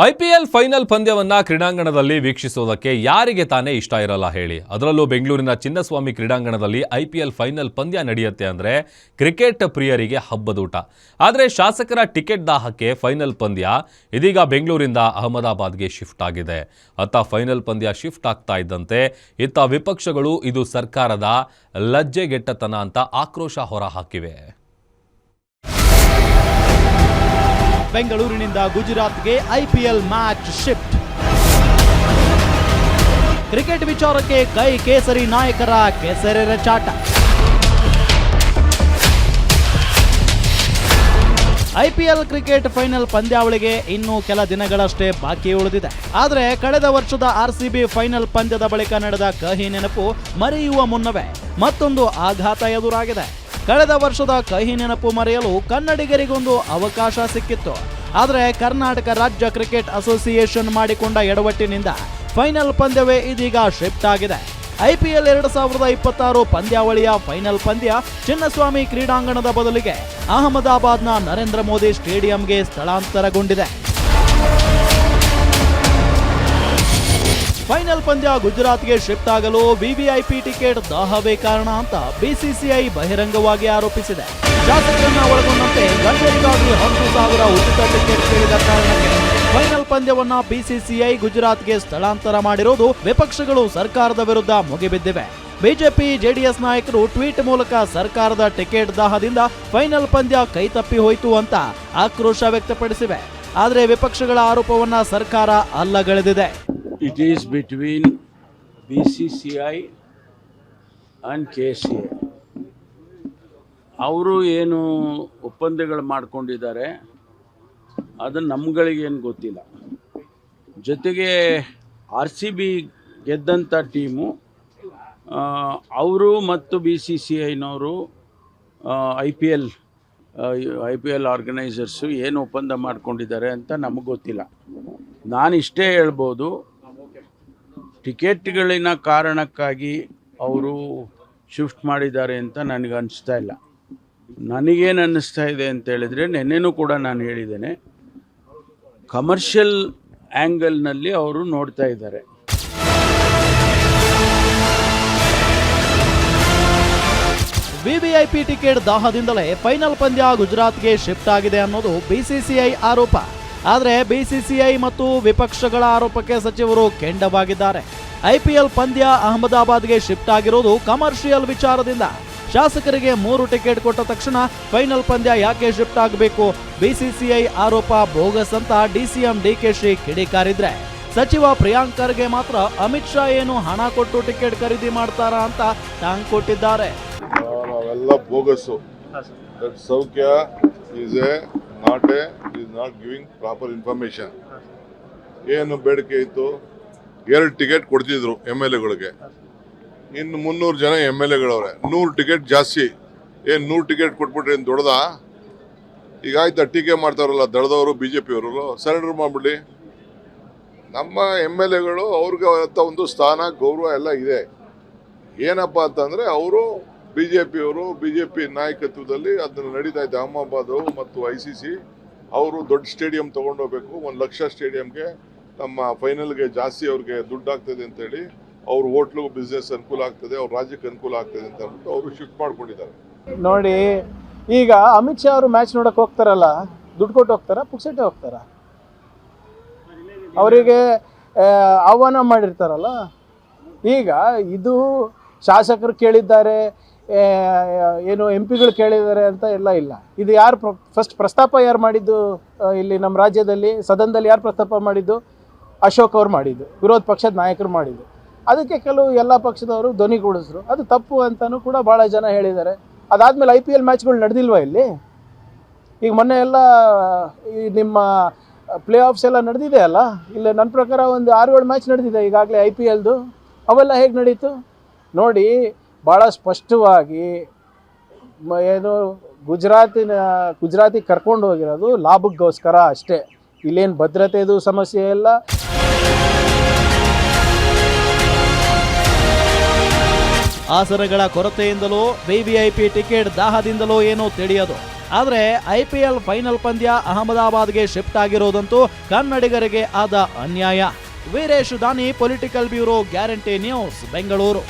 IPL final ಪಂದ್ಯವನ್ನ ಕ್ರೀಡಾಂಗಣದಲ್ಲಿ ವೀಕ್ಷಿಸುವುದಕ್ಕೆ ಯಾರಿಗೆ ತಾನೇ ಇಷ್ಟ ಇರಲ್ಲ ಹೇಳಿ. ಅದರಲ್ಲೂ ಬೆಂಗಳೂರಿನ ಚಿನ್ನಸ್ವಾಮಿ ಕ್ರೀಡಾಂಗಣದಲ್ಲಿ ಐಪಿಎಲ್ ಫೈನಲ್ ಪಂದ್ಯ ನಡೆಯುತ್ತೆ ಅಂದರೆ ಕ್ರಿಕೆಟ್ ಪ್ರಿಯರಿಗೆ ಹಬ್ಬದೂಟ. ಆದರೆ ಶಾಸಕರ ಟಿಕೆಟ್ ದಾಹಕ್ಕೆ ಫೈನಲ್ ಪಂದ್ಯ ಇದೀಗ ಬೆಂಗಳೂರಿಂದ ಅಹಮದಾಬಾದ್ಗೆ ಶಿಫ್ಟ್ ಆಗಿದೆ. ಅತ್ತ ಫೈನಲ್ ಪಂದ್ಯ ಶಿಫ್ಟ್ ಆಗ್ತಾ ಇದ್ದಂತೆ ಇತ್ತ ವಿಪಕ್ಷಗಳು ಇದು ಸರ್ಕಾರದ ಲಜ್ಜೆಗೆಟ್ಟತನ ಅಂತ ಆಕ್ರೋಶ ಹೊರಹಾಕಿವೆ. ಬೆಂಗಳೂರಿನಿಂದ ಗುಜರಾತ್ಗೆ ಐಪಿಎಲ್ ಮ್ಯಾಚ್ ಶಿಫ್ಟ್. ಕ್ರಿಕೆಟ್ ವಿಚಾರಕ್ಕೆ ಕೈ ಕೇಸರಿ ನಾಯಕರ ಕೆಸರೆರ ಚಾಟ. ಐಪಿಎಲ್ ಕ್ರಿಕೆಟ್ ಫೈನಲ್ ಪಂದ್ಯಾವಳಿಗೆ ಇನ್ನೂ ಕೆಲ ದಿನಗಳಷ್ಟೇ ಬಾಕಿ ಉಳಿದಿದೆ. ಆದರೆ ಕಳೆದ ವರ್ಷದ ಆರ್ಸಿಬಿ ಫೈನಲ್ ಪಂದ್ಯದ ಬಳಿಕ ನಡೆದ ಕಹಿ ನೆನಪು ಮರೆಯುವ ಮುನ್ನವೇ ಮತ್ತೊಂದು ಆಘಾತ ಎದುರಾಗಿದೆ. ಕಳೆದ ವರ್ಷದ ಕಹಿ ನೆನಪು ಮರೆಯಲು ಕನ್ನಡಿಗರಿಗೊಂದು ಅವಕಾಶ ಸಿಕ್ಕಿತ್ತು. ಆದರೆ ಕರ್ನಾಟಕ ರಾಜ್ಯ ಕ್ರಿಕೆಟ್ ಅಸೋಸಿಯೇಷನ್ ಮಾಡಿಕೊಂಡ ಎಡವಟ್ಟಿನಿಂದ ಫೈನಲ್ ಪಂದ್ಯವೇ ಇದೀಗ ಶಿಫ್ಟ್ ಆಗಿದೆ. ಐಪಿಎಲ್ 2026 ಪಂದ್ಯಾವಳಿಯ ಫೈನಲ್ ಪಂದ್ಯ ಚಿನ್ನಸ್ವಾಮಿ ಕ್ರೀಡಾಂಗಣದ ಬದಲಿಗೆ ಅಹಮದಾಬಾದ್ನ ನರೇಂದ್ರ ಮೋದಿ ಸ್ಟೇಡಿಯಂಗೆ ಸ್ಥಳಾಂತರಗೊಂಡಿದೆ. ಫೈನಲ್ ಪಂದ್ಯ ಗುಜರಾತ್ಗೆ ಶಿಫ್ಟ್ ಆಗಲು ವಿವಿಐಪಿ ಟಿಕೆಟ್ ದಾಹವೇ ಕಾರಣ ಅಂತ ಬಿಸಿಸಿಐ ಬಹಿರಂಗವಾಗಿ ಆರೋಪಿಸಿದೆ. ಶಾಸಕರನ್ನ ಒಳಗೊಂಡಂತೆ ಗಣ್ಯರಿಗಾಗಿ 10,000 ಉಚಿತ ಟಿಕೆಟ್ ಕೇಳಿದ ಕಾರಣಕ್ಕೆ ಫೈನಲ್ ಪಂದ್ಯವನ್ನ ಬಿಸಿಸಿಐ ಗುಜರಾತ್ಗೆ ಸ್ಥಳಾಂತರ ಮಾಡಿರುವುದು ವಿಪಕ್ಷಗಳು ಸರ್ಕಾರದ ವಿರುದ್ಧ ಮುಗಿಬಿದ್ದಿವೆ. ಬಿಜೆಪಿ ಜೆಡಿಎಸ್ ನಾಯಕರು ಟ್ವೀಟ್ ಮೂಲಕ ಸರ್ಕಾರದ ಟಿಕೆಟ್ ದಾಹದಿಂದ ಫೈನಲ್ ಪಂದ್ಯ ಕೈತಪ್ಪಿ ಹೋಯಿತು ಅಂತ ಆಕ್ರೋಶ ವ್ಯಕ್ತಪಡಿಸಿವೆ. ಆದರೆ ವಿಪಕ್ಷಗಳ ಆರೋಪವನ್ನ ಸರ್ಕಾರ ಅಲ್ಲಗಳೆದಿದೆ. It is between BCCI and KCA. ಅವರು ಏನು ಒಪ್ಪಂದಗಳು ಮಾಡ್ಕೊಂಡಿದ್ದಾರೆ ಅದು ನಮ್ಗಳಿಗೇನು ಗೊತ್ತಿಲ್ಲ. ಜೊತೆಗೆ RCB ಗೆದ್ದಂಥ ಟೀಮು ಅವರು ಮತ್ತು BCCIನವರು ಐ ಪಿ ಎಲ್ ಆರ್ಗನೈಸರ್ಸು ಏನು ಒಪ್ಪಂದ ಮಾಡ್ಕೊಂಡಿದ್ದಾರೆ ಅಂತ ನಮಗೆ ಗೊತ್ತಿಲ್ಲ. ನಾನು ಇಷ್ಟೇ ಹೇಳ್ಬೋದು, ಟಿಕೆಟ್ಗಳಿನ ಕಾರಣಕ್ಕಾಗಿ ಅವರು ಶಿಫ್ಟ್ ಮಾಡಿದ್ದಾರೆ ಅಂತ ನನಗೆ ಅನಿಸ್ತಾ ಇಲ್ಲ. ನನಗೇನು ಅನ್ನಿಸ್ತಾ ಇದೆ ಅಂತ ಹೇಳಿದರೆ, ನೆನ್ನೆನೂ ಕೂಡ ನಾನು ಹೇಳಿದ್ದೇನೆ, ಕಮರ್ಷಿಯಲ್ ಆ್ಯಂಗಲ್ನಲ್ಲಿ ಅವರು ನೋಡ್ತಾ ಇದ್ದಾರೆ. ವಿವಿಐಪಿ ಟಿಕೆಟ್ ದಾಹದಿಂದಲೇ ಫೈನಲ್ ಪಂದ್ಯ ಗುಜರಾತ್ಗೆ ಶಿಫ್ಟ್ ಆಗಿದೆ ಅನ್ನೋದು ಬಿಸಿಸಿಐ ಆರೋಪ. ಆದರೆ ಬಿಸಿಸಿಐ ಮತ್ತು ವಿಪಕ್ಷಗಳ ಆರೋಪಕ್ಕೆ ಸಚಿವರು ಕೆಂಡವಾಗಿದ್ದಾರೆ. ಐಪಿಎಲ್ ಪಂದ್ಯ ಅಹಮದಾಬಾದ್ಗೆ ಶಿಫ್ಟ್ ಆಗಿರೋದು ಕಮರ್ಷಿಯಲ್ ವಿಚಾರದಿಂದ. ಶಾಸಕರಿಗೆ 3 ಟಿಕೆಟ್ ಕೊಟ್ಟ ತಕ್ಷಣ ಫೈನಲ್ ಪಂದ್ಯ ಯಾಕೆ ಶಿಫ್ಟ್ ಆಗಬೇಕು? ಬಿಸಿಸಿಐ ಆರೋಪ ಬೋಗಸ್ ಅಂತ ಡಿಸಿಎಂ ಡಿಕೆಶಿ ಕಿಡಿಕಾರಿದ್ರೆ, ಸಚಿವ ಪ್ರಿಯಾಂಕ್ ಖರ್ಗೆ ಮಾತ್ರ ಅಮಿತ್ ಶಾ ಏನು ಹಣ ಕೊಟ್ಟು ಟಿಕೆಟ್ ಖರೀದಿ ಮಾಡ್ತಾರಾ ಅಂತ ಟಾಂಗ್ ಕೊಟ್ಟಿದ್ದಾರೆ. ನಾವೆಲ್ಲ ಬೋಗಸ್ಸು. ಸೌಖ್ಯ is not giving proper information. ಏನು ಬೇಡಿಕೆ ಇತ್ತು? 2 ಟಿಕೆಟ್ ಕೊಡ್ತಿದ್ರು MLAಗಳಿಗೆ. ಇನ್ನು 300 ಜನ MLAಗಳವ್ರೆ. 100 ಟಿಕೆಟ್ ಜಾಸ್ತಿ. 100 ಟಿಕೆಟ್ ಕೊಟ್ಬಿಟ್ರೆ ಏನು ದೊಡ್ಡದಾ? ಈಗ ಆಯ್ತಾ, ಟೀಕೆ ಮಾಡ್ತಾರಲ್ಲ ದಳದವರು, BJP ಅವರು ಸರೆಂಡರ್ ಮಾಡಿಬಿಡ್ಲಿ. ನಮ್ಮ MLAಗಳು ಅವ್ರಿಗೆ ಅಂತ ಒಂದು ಸ್ಥಾನ, ಗೌರವ ಎಲ್ಲ ಇದೆ. ಏನಪ್ಪ ಅಂತಂದರೆ ಅವರು BJP ನಾಯಕತ್ವದಲ್ಲಿ ಅದನ್ನು ನಡೀತಾ ಇದೆ. ಅಹಮದಾಬಾದ್ ಮತ್ತು ICC ಅವರು ದೊಡ್ಡ ಸ್ಟೇಡಿಯಂ ತೊಗೊಂಡೋಗ್ಬೇಕು. 1 ಲಕ್ಷ ಸ್ಟೇಡಿಯಂಗೆ ನಮ್ಮ ಫೈನಲ್ಗೆ ಜಾಸ್ತಿ ಅವ್ರಿಗೆ ದುಡ್ಡು ಆಗ್ತದೆ ಅಂತೇಳಿ, ಅವ್ರ ಹೋಟ್ಲು ಬಿಸ್ನೆಸ್ ಅನುಕೂಲ ಆಗ್ತದೆ, ಅವ್ರ ರಾಜ್ಯಕ್ಕೆ ಅನುಕೂಲ ಆಗ್ತದೆ ಅಂತ ಅಂದ್ಬಿಟ್ಟು ಅವರು ಶಿಫ್ಟ್ ಮಾಡ್ಕೊಂಡಿದ್ದಾರೆ. ನೋಡಿ, ಈಗ ಅಮಿತ್ ಶಾ ಅವರು ಮ್ಯಾಚ್ ನೋಡಕ್ಕೆ ಹೋಗ್ತಾರಲ್ಲ, ದುಡ್ಡು ಕೊಟ್ಟು ಹೋಗ್ತಾರಾ, ಪುಕ್ಸಟ್ಟೆ ಹೋಗ್ತಾರಾ? ಅವರಿಗೆ ಆಹ್ವಾನ ಮಾಡಿರ್ತಾರಲ್ಲ. ಈಗ ಇದು ಶಾಸಕರು ಕೇಳಿದ್ದಾರೆ, ಏನು MP ಗಳು ಕೇಳಿದ್ದಾರೆ ಅಂತ ಎಲ್ಲ ಇಲ್ಲ. ಇದು ಯಾರು ಫಸ್ಟ್ ಪ್ರಸ್ತಾಪ ಯಾರು ಮಾಡಿದ್ದು? ಇಲ್ಲಿ ನಮ್ಮ ರಾಜ್ಯದಲ್ಲಿ ಸದನದಲ್ಲಿ ಯಾರು ಪ್ರಸ್ತಾಪ ಮಾಡಿದ್ದು? ಅಶೋಕ್ ಅವ್ರು ಮಾಡಿದ್ದು, ವಿರೋಧ ಪಕ್ಷದ ನಾಯಕರು ಮಾಡಿದ್ದು. ಅದಕ್ಕೆ ಕೆಲವು ಎಲ್ಲ ಪಕ್ಷದವರು ಧ್ವನಿಗೂಡಿಸಿದ್ರು. ಅದು ತಪ್ಪು ಅಂತಲೂ ಕೂಡ ಭಾಳ ಜನ ಹೇಳಿದ್ದಾರೆ. ಅದಾದಮೇಲೆ IPL ಮ್ಯಾಚ್ಗಳು ನಡೆದಿಲ್ವಾ ಇಲ್ಲಿ? ಈಗ ಮೊನ್ನೆ ಎಲ್ಲ ಈ ನಿಮ್ಮ ಪ್ಲೇ ಆಫ್ಸ್ ಎಲ್ಲ ನಡೆದಿದೆ ಅಲ್ಲ, ಇಲ್ಲಿ ನನ್ನ ಪ್ರಕಾರ ಒಂದು 6-7 ಮ್ಯಾಚ್ ನಡೆದಿದೆ ಈಗಾಗಲೇ IPLದು. ಅವೆಲ್ಲ ಹೇಗೆ ನಡೀತು ನೋಡಿ. ಭಾಳ ಸ್ಪಷ್ಟವಾಗಿ ಏನು ಗುಜರಾತಿಗೆ ಕರ್ಕೊಂಡು ಹೋಗಿರೋದು ಲಾಭಕ್ಕೋಸ್ಕರ ಅಷ್ಟೇ. ಇಲ್ಲೇನು ಭದ್ರತೆದು ಸಮಸ್ಯೆ ಇಲ್ಲ. ಆಸನಗಳ ಕೊರತೆಯಿಂದಲೋ ವಿವಿಐಪಿ ಟಿಕೆಟ್ ದಾಹದಿಂದಲೋ ಏನೋ ತಿಳಿಯದು. ಆದರೆ IPL ಫೈನಲ್ ಪಂದ್ಯ ಅಹಮದಾಬಾದ್ಗೆ ಶಿಫ್ಟ್ ಆಗಿರೋದಂತೂ ಕನ್ನಡಿಗರಿಗೆ ಆದ ಅನ್ಯಾಯ. ವೀರೇಶ್ ದಾನಿ, political bureau, guarantee news, Bengaluru.